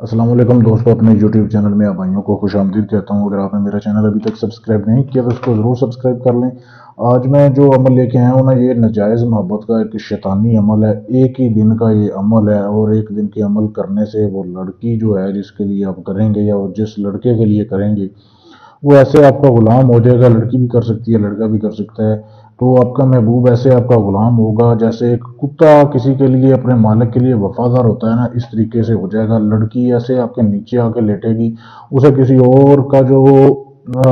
अस्सलाम वालेकुम दोस्तों, अपने YouTube चैनल में आप भाइयों को खुश आमदीद कहता हूँ। अगर आपने मेरा चैनल अभी तक सब्सक्राइब नहीं किया तो उसको ज़रूर सब्सक्राइब कर लें। आज मैं जो अमल लेके आया हूँ ना, ये नाजायज़ मोहब्बत का एक शैतानी अमल है। एक ही दिन का ये अमल है और एक दिन के अमल करने से वो लड़की जो है जिसके लिए आप करेंगे या वो जिस लड़के के लिए करेंगे वो ऐसे आपका गुलाम हो जाएगा। लड़की भी कर सकती है, लड़का भी कर सकता है। तो आपका महबूब ऐसे आपका गुलाम होगा जैसे एक कुत्ता किसी के लिए अपने मालिक के लिए वफादार होता है ना, इस तरीके से हो जाएगा। लड़की ऐसे आपके नीचे आके लेटेगी, उसे किसी और का जो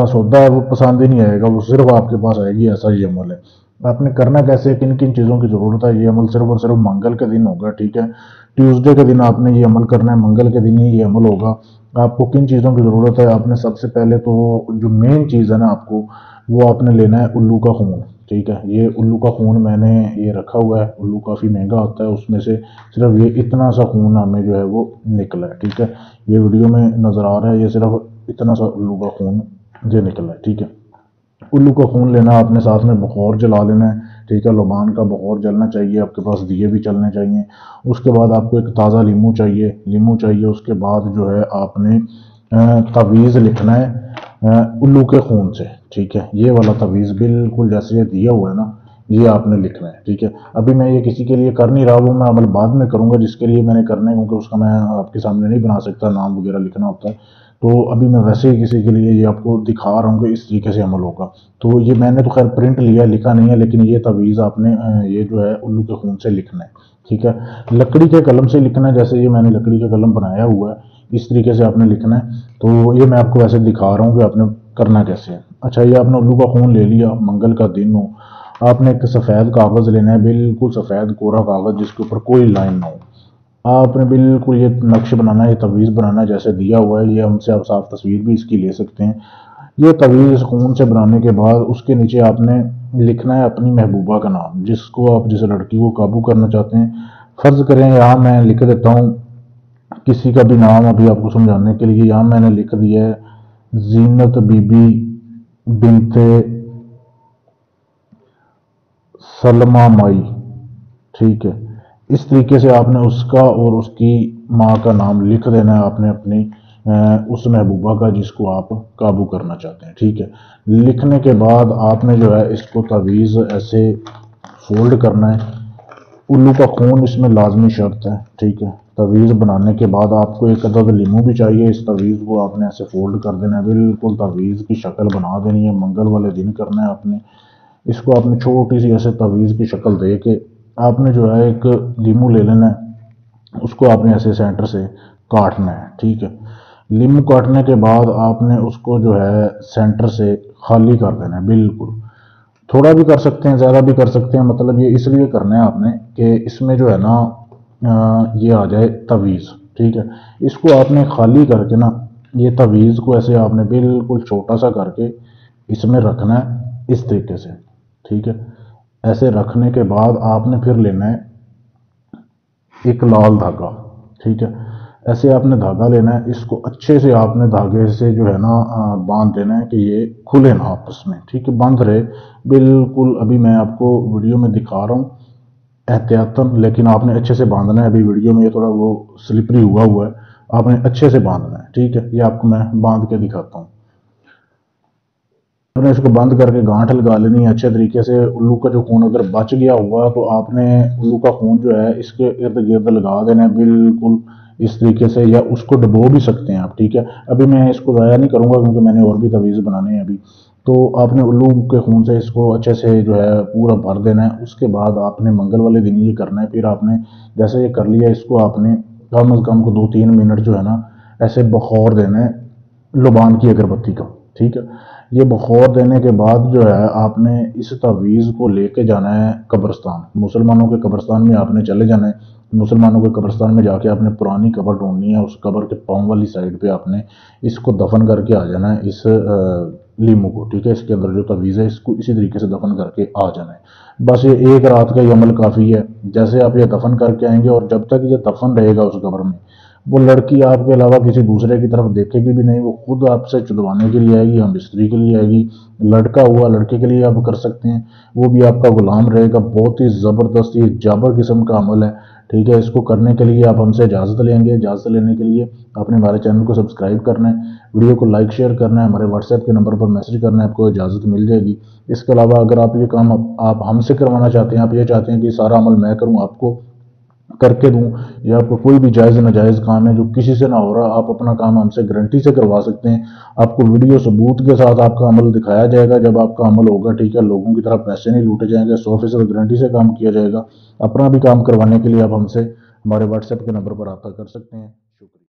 सौदा है वो पसंद ही नहीं आएगा, वो सिर्फ आपके पास आएगी। ऐसा ये अमल है। आपने करना कैसे, किन किन चीज़ों की ज़रूरत है। ये अमल सिर्फ और सिर्फ मंगल के दिन होगा, ठीक है। ट्यूसडे के दिन आपने ये अमल करना है, मंगल के दिन ही ये अमल होगा। आपको किन चीज़ों की ज़रूरत है, आपने सबसे पहले तो जो मेन चीज़ है ना आपको, वो आपने लेना है उल्लू का खून, ठीक है। ये उल्लू का खून मैंने ये रखा हुआ है। उल्लू काफ़ी महंगा होता है, उसमें से सिर्फ ये इतना सा खून हमें जो है वो निकला है, ठीक है। ये वीडियो में नज़र आ रहा है, ये सिर्फ इतना सा उल्लू का खून ये निकला है, ठीक है। उल्लू का खून लेना आपने, साथ में बखौर जला लेना है, ठीक है। लुबान का बखौर जलना चाहिए, आपके पास दिए भी चलने चाहिए। उसके बाद आपको एक ताज़ा लीमू चाहिए, उसके बाद जो है आपने तवीज़ लिखना है उल्लू के खून से, ठीक है। ये वाला तवीज़ बिल्कुल जैसे ये दिया हुआ है ना, ये आपने लिखना है, ठीक है। अभी मैं ये किसी के लिए कर नहीं रहा, वो मैं अमल बाद में करूँगा जिसके लिए मैंने करना है, क्योंकि उसका मैं आपके सामने नहीं बना सकता, नाम वगैरह लिखना होता है। तो अभी मैं वैसे ही किसी के लिए ये आपको दिखा रहा हूँ कि इस तरीके से अमल होगा। तो ये मैंने तो खैर प्रिंट लिया, लिखा नहीं है, लेकिन ये तवीज़ आपने ये जो है उल्लू के खून से लिखना है, ठीक है। लकड़ी के कलम से लिखना है, जैसे ये मैंने लकड़ी का कलम बनाया हुआ है, इस तरीके से आपने लिखना है। तो ये मैं आपको वैसे दिखा रहा हूँ कि आपने करना कैसे है। अच्छा, ये आपने उल्लू का खून ले लिया, मंगल का दिन हो, आपने एक सफ़ेद कागज़ लेना है, बिल्कुल सफ़ेद कोरा कागज़ जिसके ऊपर कोई लाइन ना हो। आपने बिल्कुल ये नक्श बनाना है, ये तवीज़ बनाना है जैसे दिया हुआ है। ये हमसे आप साफ तस्वीर भी इसकी ले सकते हैं। ये तवीज़ खून से बनाने के बाद उसके नीचे आपने लिखना है अपनी महबूबा का नाम, जिसको आप जिस लड़की को काबू करना चाहते हैं। फ़र्ज़ करें यहाँ मैं लिख देता हूँ किसी का भी नाम अभी आपको समझाने के लिए। यहाँ मैंने लिख दिया है जीनत बीबी बिनते सलमा माई, ठीक है। इस तरीके से आपने उसका और उसकी माँ का नाम लिख देना है आपने अपनी उस महबूबा का जिसको आप काबू करना चाहते हैं, ठीक है। लिखने के बाद आपने जो है इसको तवीज़ ऐसे फोल्ड करना है। उल्लू का खून इसमें लाजमी शर्त है, ठीक है। तवीज़ बनाने के बाद आपको एक अदद लीमू भी चाहिए। इस तवीज़ को आपने ऐसे फोल्ड कर देना है, बिल्कुल तवीज़ की शक्ल बना देनी है। मंगल वाले दिन करना है आपने। इसको आपने छोटी सी ऐसे तवीज़ की शक्ल दे के आपने जो है एक लीमू ले लेना है, उसको आपने ऐसे सेंटर से काटना है, ठीक है। लीमू काटने के बाद आपने उसको जो है सेंटर से खाली कर देना है बिल्कुल। थोड़ा भी कर सकते हैं, ज़्यादा भी कर सकते हैं, मतलब ये इसलिए करना है आपने कि इसमें जो है ना ये आ जाए तवीज़, ठीक है। इसको आपने खाली करके ना, ये तवीज़ को ऐसे आपने बिल्कुल छोटा सा करके इसमें रखना है इस तरीके से, ठीक है। ऐसे रखने के बाद आपने फिर लेना है एक लाल धागा, ठीक है। ऐसे आपने धागा लेना है, इसको अच्छे से आपने धागे से जो है ना बांध देना है कि ये खुले ना आपस में, ठीक है, बंद रहे बिल्कुल। अभी मैं आपको वीडियो में दिखा रहा हूँ एहतियातन, लेकिन आपने अच्छे से बांधना है। अभी वीडियो में ये थोड़ा वो स्लिपरी हुआ हुआ है, आपने अच्छे से बांधना है, ठीक है। ये आपको मैं बांध के दिखाता हूँ। आपने इसको बंद करके गांठ लगा लेनी है अच्छे तरीके से। उल्लू का जो खून अगर बच गया हुआ तो आपने उल्लू का खून जो है इसके इर्द गिर्द लगा देना है बिल्कुल इस तरीके से, या उसको डुबो भी सकते हैं आप, ठीक है। अभी मैं इसको ज़ाया नहीं करूँगा क्योंकि मैंने और भी तवीज़ बनाने हैं अभी। तो आपने उल्लू के खून से इसको अच्छे से जो है पूरा भर देना है। उसके बाद आपने मंगल वाले दिन ये करना है। फिर आपने जैसे ये कर लिया, इसको आपने कम अज़ कम को 2-3 मिनट जो है ना ऐसे बखौर देना है लुबान की अगरबत्ती का, ठीक है। ये बखौर देने के बाद जो है आपने इस तवीज़ को लेके जाना है कब्रिस्तान, मुसलमानों के कब्रिस्तान में आपने चले जाना है। मुसलमानों के कब्रिस्तान में जाके आपने पुरानी कब्र ढूंढनी है, उस कब्र के पाँव वाली साइड पे आपने इसको दफन करके आ जाना है, इस लीमू को, ठीक है। इसके अंदर जो तवीज़ है इसको इसी तरीके से दफन करके आ जाना है। बस ये एक रात का ये अमल काफ़ी है। जैसे आप ये दफन करके आएंगे और जब तक ये दफन रहेगा उस कब्र में, वो लड़की आपके अलावा किसी दूसरे की तरफ देखेगी भी नहीं। वो खुद आपसे चुदवाने के लिए आएगी, हम स्त्री के लिए आएगी। लड़का हुआ लड़के के लिए आप कर सकते हैं, वो भी आपका गुलाम रहेगा। बहुत ही ज़बरदस्त ये जाबर किस्म का अमल है, ٹھیک ہے، اس کو کرنے کے لیے آپ ہم سے اجازت لیں گے۔ اجازت لینے کے لیے آپ نے ہمارے چینل کو سبسکرائب کرنا ہے، ویڈیو کو لائک شیئر کرنا ہے، ہمارے واٹس ایپ کے نمبر پر میسج کرنا ہے، آپ کو اجازت مل جائے گی۔ اس کے علاوہ اگر آپ یہ کام آپ ہم سے کروانا چاہتے ہیں، آپ یہ چاہتے ہیں کہ سارا عمل میں کروں، آپ کو کر کے دوں، یا آپ کو کوئی بھی جائز ناجائز کام ہے جو کسی سے نہ ہو رہا، آپ اپنا کام ہم سے گارنٹی سے کروا سکتے ہیں۔ آپ کو ویڈیو ثبوت کے ساتھ آپ کا عمل دکھایا جائے گا جب آپ کا عمل ہوگا، ٹھیک ہے، لوگوں کی طرح پیسے نہیں لوٹے جائیں گے، 100% گارنٹی سے کام کیا جائے گا۔ اپنا بھی کام کروانے کے لیے آپ ہم سے ہمارے واٹس ایپ کے نمبر پر رابطہ کر سکتے ہیں۔ شکریہ۔